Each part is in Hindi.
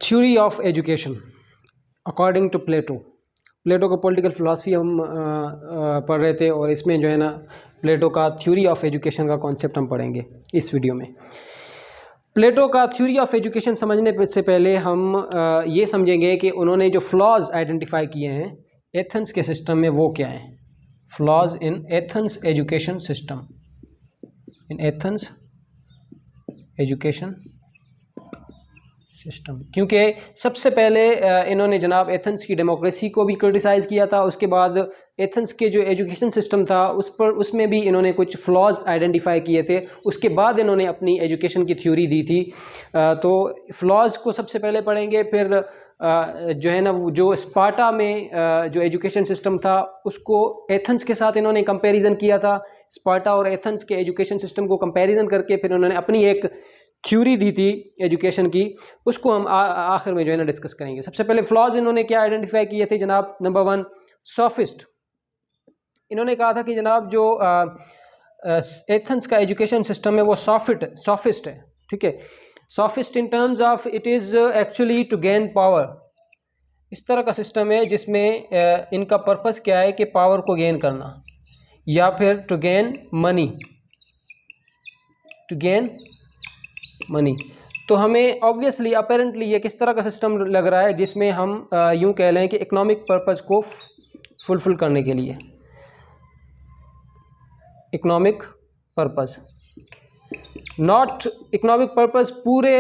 Theory of education according to Plato. Plato का पॉलिटिकल फिलॉसफी हम पढ़ रहे थे और इसमें जो है ना प्लेटो का थ्योरी ऑफ एजुकेशन का कॉन्सेप्ट हम पढ़ेंगे इस वीडियो में। प्लेटो का थ्योरी ऑफ एजुकेशन समझने से पहले हम ये समझेंगे कि उन्होंने जो फ्लॉज आइडेंटिफाई किए हैं एथेंस के सिस्टम में वो क्या हैं। Flaws in Athens education system, in Athens education system, क्योंकि सबसे पहले इन्होंने जनाब एथेंस की डेमोक्रेसी को भी क्रिटिसाइज़ किया था। उसके बाद एथेंस के जो एजुकेशन सिस्टम था उसमें भी इन्होंने कुछ फ्लॉज आइडेंटिफाई किए थे। उसके बाद इन्होंने अपनी एजुकेशन की थ्योरी दी थी। तो फ्लॉज को सबसे पहले पढ़ेंगे, फिर जो है ना जो स्पार्टा में जो एजुकेशन सिस्टम था उसको एथेंस के साथ इन्होंने कंपैरिजन किया था। स्पार्टा और एथेंस के एजुकेशन सिस्टम को कंपैरिजन करके फिर उन्होंने अपनी एक थ्योरी दी थी एजुकेशन की, उसको हम आखिर में जो है ना डिस्कस करेंगे। सबसे पहले फ्लॉज इन्होंने क्या आइडेंटिफाई किए थे जनाब। नंबर 1 सॉफिस्ट। इन्होंने कहा था कि जनाब जो एथेंस का एजुकेशन सिस्टम है वो सॉफिस्ट है, ठीक है। Sophist in terms of it is actually to gain power. इस तरह का सिस्टम है जिसमें इनका पर्पस क्या है कि पावर को गेन करना, या फिर to gain money, to gain money. तो हमें ऑब्वियसली अपेरेंटली ये किस तरह का सिस्टम लग रहा है जिसमें हम यूं कह लें कि इकोनॉमिक पर्पस को फुलफिल करने के लिए, economic purpose, not economic purpose पूरे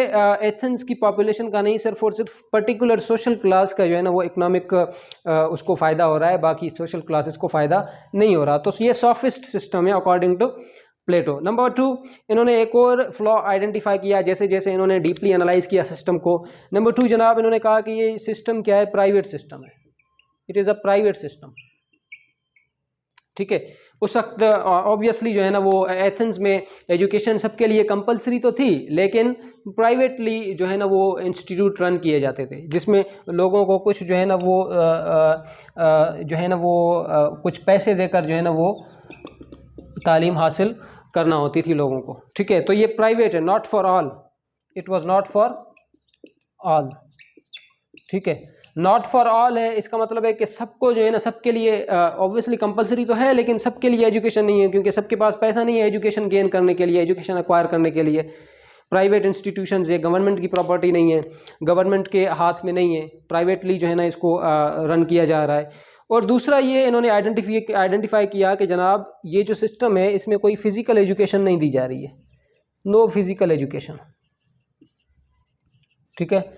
एथेंस की पॉपुलेशन का नहीं, सिर्फ और सिर्फ पर्टिकुलर सोशल क्लास का जो है ना वो इकोनॉमिक उसको फ़ायदा हो रहा है, बाकी सोशल क्लासेस को फ़ायदा नहीं हो रहा। तो ये सॉफिस्ट सिस्टम है अकॉर्डिंग टू प्लेटो। नंबर 2 इन्होंने एक और फ्लॉ आइडेंटिफाई किया जैसे जैसे इन्होंने डीपली एनालाइज किया सिस्टम को। नंबर 2 जनाब इन्होंने कहा कि ये सिस्टम क्या है, प्राइवेट सिस्टम है, it is a private system, ठीक है। उस वक्त ऑब्वियसली जो है ना वो एथेंस में एजुकेशन सबके लिए कंपलसरी तो थी, लेकिन प्राइवेटली जो है ना वो इंस्टीट्यूट रन किए जाते थे जिसमें लोगों को कुछ जो है ना वो जो है ना वो कुछ पैसे देकर जो है ना वो तालीम हासिल करना होती थी लोगों को, ठीक है। तो ये प्राइवेट है, not for all, it was not for all, ठीक है। नॉट फॉर ऑल है, इसका मतलब है कि सबको जो है ना सबके लिए ऑब्वियसली कंपलसरी तो है लेकिन सबके लिए एजुकेशन नहीं है, क्योंकि सबके पास पैसा नहीं है एजुकेशन गेन करने के लिए, एजुकेशन एक्वायर करने के लिए। प्राइवेट इंस्टीट्यूशंस ये गवर्नमेंट की प्रॉपर्टी नहीं है, गवर्नमेंट के हाथ में नहीं है, प्राइवेटली जो है ना इसको रन किया जा रहा है। और दूसरा ये इन्होंने आइडेंटिफाई किया कि जनाब ये जो सिस्टम है इसमें कोई फिज़िकल एजुकेशन नहीं दी जा रही है, नो फिज़िकल एजुकेशन, ठीक है।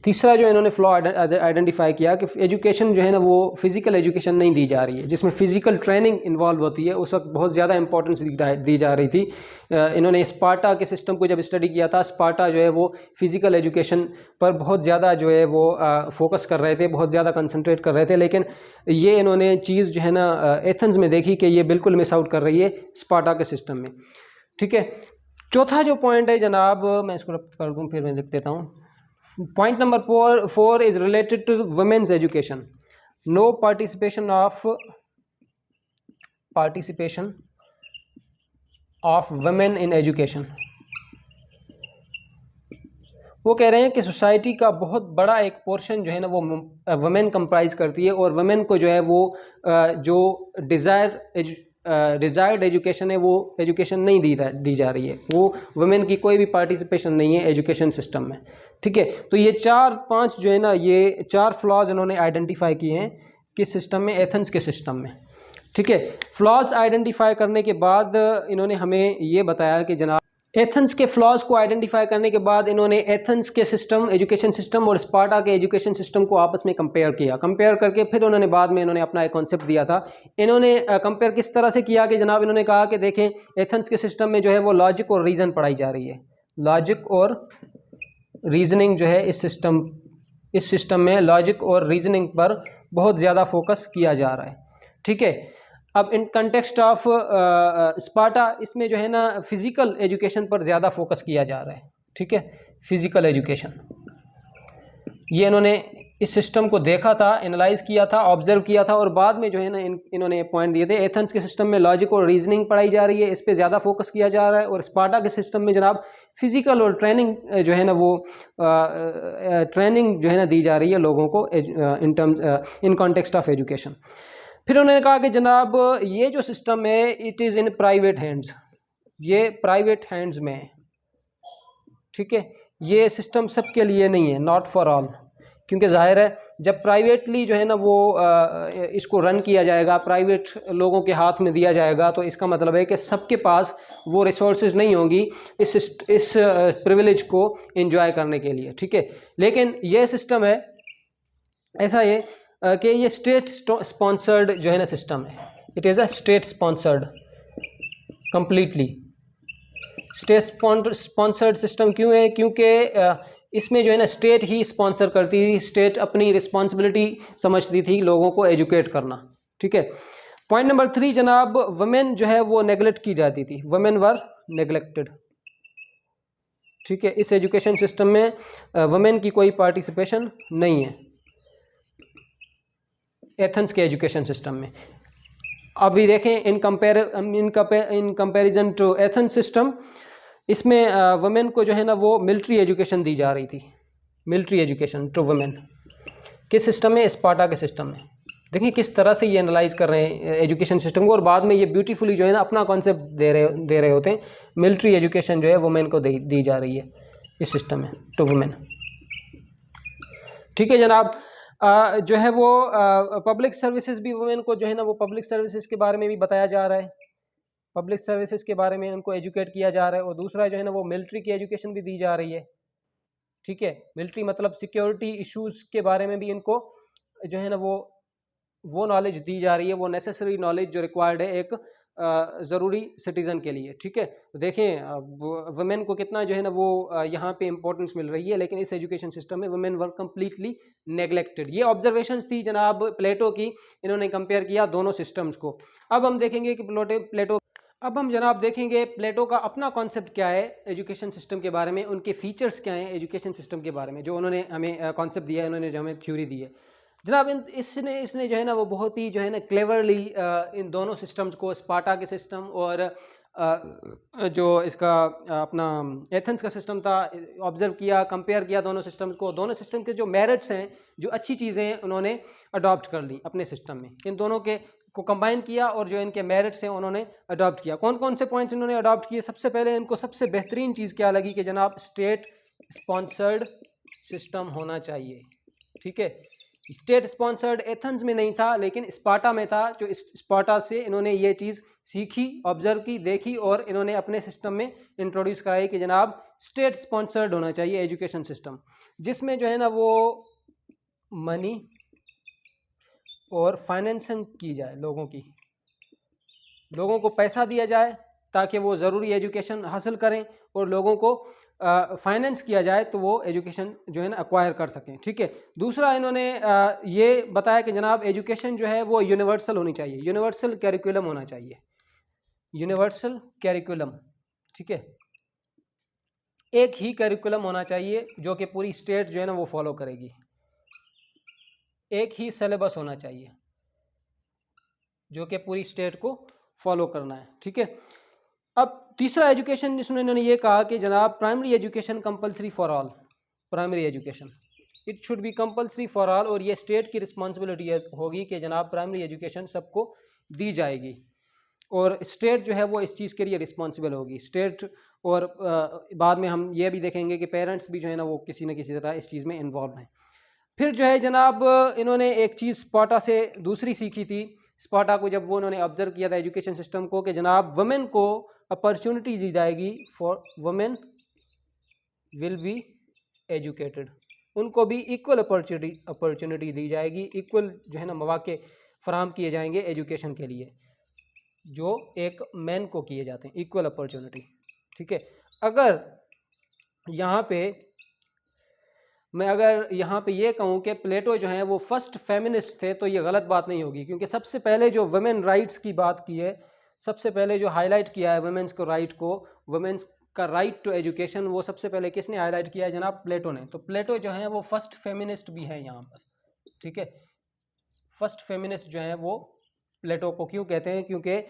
तीसरा जो इन्होंने फ्लॉ आइडेंटिफाई किया कि एजुकेशन जो है ना वो फिज़िकल एजुकेशन नहीं दी जा रही है, जिसमें फ़िज़िकल ट्रेनिंग इन्वॉल्व होती है। उस वक्त बहुत ज़्यादा इंपॉर्टेंस दी जा रही थी। इन्होंने स्पार्टा के सिस्टम को जब स्टडी किया था, स्पार्टा जो है वो फ़िज़िकल एजुकेशन पर बहुत ज़्यादा जो है वो फोकस कर रहे थे, बहुत ज़्यादा कंसनट्रेट कर रहे थे, लेकिन ये इन्होंने चीज़ जो है ना एथेंस में देखी कि ये बिल्कुल मिस आउट कर रही है स्पार्टा के सिस्टम में, ठीक है। चौथा जो पॉइंट है जनाब, मैं इसको कर दूँ फिर मैं लिख देता हूँ। Point number 4 is related to women's education. No participation of women in education. वो कह रहे हैं कि सोसाइटी का बहुत बड़ा एक पोर्शन जो है ना वो वुमेन कंप्राइज करती है, और वुमेन को जो है वो जो डिज़ायर्ड एजुकेशन है वो एजुकेशन नहीं दी जा रही है, वो वुमेन की कोई भी पार्टिसिपेशन नहीं है एजुकेशन सिस्टम में, ठीक है। तो ये 4-5 जो है ना ये 4 फ्लॉज इन्होंने आइडेंटिफाई किए हैं किस सिस्टम में, एथेंस के सिस्टम में, ठीक है। फ्लॉज आइडेंटिफाई करने के बाद इन्होंने हमें ये बताया कि जनाब एथेंस के फ्लॉज को आइडेंटिफाई करने के बाद इन्होंने एथेंस के सिस्टम, एजुकेशन सिस्टम और स्पार्टा के एजुकेशन सिस्टम को आपस में कंपेयर करके फिर उन्होंने बाद में इन्होंने अपना एक कॉन्सेप्ट दिया था। इन्होंने कंपेयर किस तरह से किया कि जनाब इन्होंने कहा कि देखें एथेंस के सिस्टम में जो है वो लॉजिक और रीज़न पढ़ाई जा रही है, लॉजिक और रीजनिंग जो है इस सिस्टम में लॉजिक और रीजनिंग पर बहुत ज़्यादा फोकस किया जा रहा है, ठीक है। अब इन कंटेक्स्ट ऑफ स्पार्टा इसमें जो है ना फिज़िकल एजुकेशन पर ज़्यादा फोकस किया जा रहा है, ठीक है, फिज़िकल एजुकेशन। ये इन्होंने इस सिस्टम को देखा था, एनालाइज किया था, ऑब्जर्व किया था और बाद में जो है ना इन्होंने पॉइंट दिए थे। एथेंस के सिस्टम में लॉजिक और रीजनिंग पढ़ाई जा रही है, इस पे ज़्यादा फोकस किया जा रहा है, और स्पार्टा के सिस्टम में जनाब फिजिकल और ट्रेनिंग जो है ना वो ट्रेनिंग जो है ना दी जा रही है लोगों को in terms in context of education. फिर उन्होंने कहा कि जनाब ये जो सिस्टम है it is in private hands, ये प्राइवेट हैंड्स में है, ठीक है, ये सिस्टम सबके लिए नहीं है, नॉट फॉर ऑल, क्योंकि जाहिर है जब प्राइवेटली जो है ना वो इसको रन किया जाएगा, प्राइवेट लोगों के हाथ में दिया जाएगा, तो इसका मतलब है कि सबके पास वो रिसोर्सेज नहीं होंगी इस प्रिविलेज को एंजॉय करने के लिए, ठीक है। लेकिन ये सिस्टम है ऐसा है कि ये स्टेट स्पॉन्सर्ड जो है ना सिस्टम है, it is a state sponsored, completely state sponsored system. क्यों है? क्योंकि इसमें जो है ना स्टेट ही स्पॉन्सर करती थी, स्टेट अपनी रिस्पॉन्सिबिलिटी समझती थी लोगों को एजुकेट करना, ठीक है। पॉइंट नंबर 3 जनाब, वुमेन जो है वो नेगलेक्ट की जाती थी, वुमेन वर नेगलेक्टेड, ठीक है। इस एजुकेशन सिस्टम में वुमेन की कोई पार्टिसिपेशन नहीं है एथेंस के एजुकेशन सिस्टम में। अभी देखें in comparison to Athens system, इसमें वुमेन को जो है ना वो मिलिट्री एजुकेशन दी जा रही थी, मिलिट्री एजुकेशन टू वुमेन। किस सिस्टम में? स्पार्टा के सिस्टम में। देखिए किस तरह से ये एनालाइज कर रहे हैं एजुकेशन सिस्टम को, और बाद में ये ब्यूटीफुली जो है ना अपना कॉन्सेप्ट दे रहे होते हैं। मिलिट्री एजुकेशन जो है वुमेन को दी जा रही है इस सिस्टम में टू वुमेन, ठीक है जनाब। जो है वो पब्लिक सर्विसेज भी वुमेन को जो है ना वो पब्लिक सर्विसेज के बारे में भी बताया जा रहा है, पब्लिक सर्विसेज के बारे में उनको एजुकेट किया जा रहा है। और दूसरा जो है ना वो मिलिट्री की एजुकेशन भी दी जा रही है, ठीक है। मिलिट्री मतलब सिक्योरिटी इश्यूज के बारे में भी इनको जो है ना वो नॉलेज दी जा रही है, वो नेसेसरी नॉलेज जो रिक्वायर्ड है एक ज़रूरी सिटीज़न के लिए, ठीक है। तो देखें वुमेन को कितना जो है ना वो यहाँ पे इंपॉर्टेंस मिल रही है, लेकिन इस एजुकेशन सिस्टम में वुमेन वर कम्प्लीटली नेग्लेक्टेड। ये ऑब्जर्वेशंस थी जनाब प्लेटो की, इन्होंने कंपेयर किया दोनों सिस्टम्स को। अब हम देखेंगे कि अब हम जनाब देखेंगे प्लेटो का अपना कॉन्सेप्ट क्या है एजुकेशन सिस्टम के बारे में, उनके फीचर्स क्या हैं एजुकेशन सिस्टम के बारे में, जो उन्होंने हमें कॉन्सेप्ट दिया है, उन्होंने जो हमें थ्योरी दी है जनाब। इसने जो है ना वो बहुत ही जो है ना क्लेवरली इन दोनों सिस्टम्स को, स्पार्टा के सिस्टम और जो इसका अपना एथेंस का सिस्टम था, ऑब्जर्व किया, कंपेयर किया दोनों सिस्टम्स को। दोनों सिस्टम के जो मेरिट्स हैं, जो अच्छी चीज़ें हैं, उन्होंने अडॉप्ट कर ली अपने सिस्टम में। इन दोनों को कंबाइन किया और जो इनके मेरिट्स हैं उन्होंने अडॉप्ट किया। कौन कौन से पॉइंट्स इन्होंने अडॉप्ट किए? सबसे पहले इनको सबसे बेहतरीन चीज़ क्या लगी कि जनाब स्टेट स्पॉन्सर्ड सिस्टम होना चाहिए, ठीक है। स्टेट स्पॉन्सर्ड एथेंस में नहीं था, लेकिन स्पार्टा में था। जो स्पार्टा से इन्होंने ये चीज़ सीखी, ऑब्जर्व की, देखी और इन्होंने अपने सिस्टम में इंट्रोड्यूस कराई कि जनाब स्टेट स्पॉन्सर्ड होना चाहिए एजुकेशन सिस्टम, जिसमें जो है ना वो मनी और फाइनेंसिंग की जाए, लोगों को पैसा दिया जाए ताकि वो ज़रूरी एजुकेशन हासिल करें, और लोगों को फाइनेंस किया जाए तो वो एजुकेशन जो है ना एक्वायर कर सकें, ठीक है। दूसरा इन्होंने ये बताया कि जनाब एजुकेशन जो है वो यूनिवर्सल होनी चाहिए, यूनिवर्सल कैरिकुलम होना चाहिए, यूनिवर्सल कैरिकुलम, ठीक है। एक ही कैरिकुलम होना चाहिए जो कि पूरी स्टेट जो है ना वो फॉलो करेगी, एक ही सिलेबस होना चाहिए जो कि पूरी स्टेट को फॉलो करना है, ठीक है। अब तीसरा एजुकेशन जिसमें इन्होंने ये कहा कि जनाब primary education compulsory for all, primary education it should be compulsory for all, और ये स्टेट की रिस्पॉन्सिबिलिटी होगी कि जनाब प्राइमरी एजुकेशन सबको दी जाएगी, और स्टेट जो है वो इस चीज़ के लिए रिस्पॉन्सिबल होगी, स्टेट। और बाद में हम ये भी देखेंगे कि पेरेंट्स भी जो है ना वो किसी न किसी तरह इस चीज़ में इन्वॉल्व हैं। फिर जो है जनाब इन्होंने एक चीज़ स्पार्टा से दूसरी सीखी थी। स्पार्टा को जब वो उन्होंने ऑब्जर्व किया था एजुकेशन सिस्टम को कि जनाब वुमेन को अपॉर्चुनिटी दी जाएगी, for women will be educated, उनको भी इक्वल अपॉर्चुनिटी दी जाएगी, इक्वल जो है ना मौके फराहम किए जाएंगे एजुकेशन के लिए जो एक मैन को किए जाते हैं, इक्वल अपॉर्चुनिटी, ठीक है। अगर यहाँ पे ये कहूँ कि प्लेटो जो है वो फर्स्ट फेमिनिस्ट थे तो ये गलत बात नहीं होगी, क्योंकि सबसे पहले जो वुमेन राइट्स की बात की है, सबसे पहले जो हाईलाइट किया है वुमेन्स को राइट को, वुमेन्स का राइट टू एजुकेशन वो सबसे पहले किसने हाईलाइट किया है जनाब? प्लेटो ने। तो प्लेटो जो है वो फर्स्ट फेमिनिस्ट भी है यहाँ पर, ठीक है। फर्स्ट फेमिनिस्ट जो है वो प्लेटो को क्यों कहते हैं? क्योंकि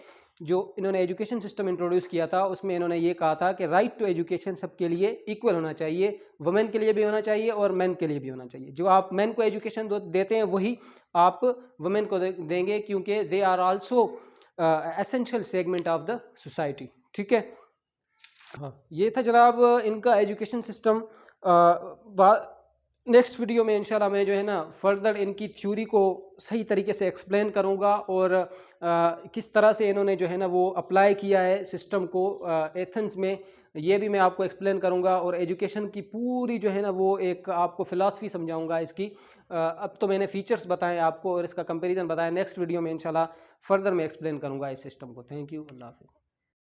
जो इन्होंने एजुकेशन सिस्टम इंट्रोड्यूस किया था उसमें इन्होंने ये कहा था कि राइट टू एजुकेशन सबके लिए इक्वल होना चाहिए, वुमेन के लिए भी होना चाहिए और मेन के लिए भी होना चाहिए। जो आप मेन को एजुकेशन देते हैं वही आप वुमेन को देंगे, क्योंकि they are also essential segment of the society, ठीक है। हाँ, ये था जनाब इनका एजुकेशन सिस्टम। नेक्स्ट वीडियो में इंशाल्लाह मैं जो है ना फर्दर इनकी थ्योरी को सही तरीके से एक्सप्लेन करूँगा और किस तरह से इन्होंने जो है ना वो अप्लाई किया है सिस्टम को एथेंस में, ये भी मैं आपको एक्सप्लेन करूँगा। और एजुकेशन की पूरी जो है ना वो एक आपको फ़िलासफ़ी समझाऊँगा इसकी। अब तो मैंने फ़ीचर्स बताएं आपको और इसका कंपैरिजन बताया। नेक्स्ट वीडियो में इंशाल्लाह फर्दर मैं एक्सप्लेन करूँगा इस सिस्टम को। थैंक यू, अल्लाह हाफ़िज़।